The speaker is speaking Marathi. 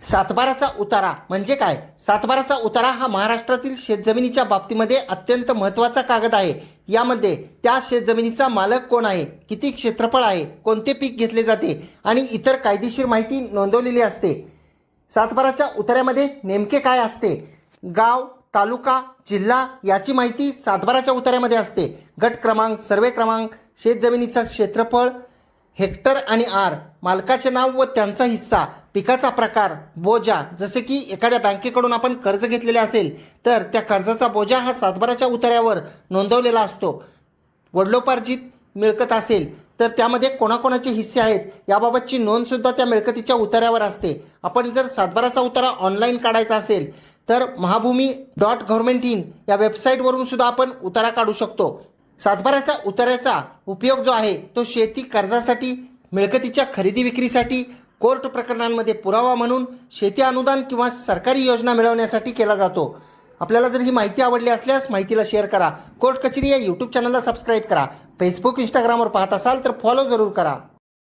सातबाराचा उतारा म्हणजे काय? सातबाराचा उतारा हा महाराष्ट्रातील शेतजमिनीच्या बाबतीमध्ये अत्यंत महत्त्वाचा कागद आहे. यामध्ये त्या शेतजमिनीचा मालक कोण आहे, किती क्षेत्रफळ आहे, कोणते पीक घेतले जाते आणि इतर कायदेशीर माहिती नोंदवलेली असते. सातबाराच्या उतार्यामध्ये नेमके काय असते? गाव, तालुका, जिल्हा याची माहिती सातबाराच्या उतार्यामध्ये असते. गट क्रमांक, सर्वे क्रमांक, शेतजमिनीचा क्षेत्रफळ, हेक्टर आणि आर, मालकाचे नाव व त्यांचा हिस्सा, पिकाचा प्रकार, बोजा. जसे की एखाद्या बँकेकडून आपण कर्ज घेतलेले असेल तर त्या कर्जाचा बोजा हा सातबाराच्या उतार्यावर नोंदवलेला असतो. वडिलोपार्जित मिळकत असेल तर त्यामध्ये कोणाकोणाचे हिस्से आहेत याबाबतची नोंदसुद्धा त्या मिळकतीच्या उतार्यावर असते. आपण जर सातबाराचा उतारा ऑनलाईन काढायचा असेल तर mahabhumi.government.in या वेबसाईटवरून सुद्धा आपण उतारा काढू शकतो. सातबाराचा उतार्याचा उपयोग जो आहे तो शेती कर्जासाठी, मिळकतीच्या खरेदी विक्रीसाठी, कोर्ट प्रकरणांमध्ये पुरावा म्हणून, शेती अनुदान किंवा सरकारी योजना मिळवण्यासाठी केला जातो. आपल्याला जर ही माहिती आवडली असल्यास माहितीला शेअर करा. कोर्ट कचेरी या यूट्यूब चॅनलला सबस्क्राईब करा. फेसबुक, इंस्टाग्रामवर पाहत असाल तर फॉलो जरूर करा.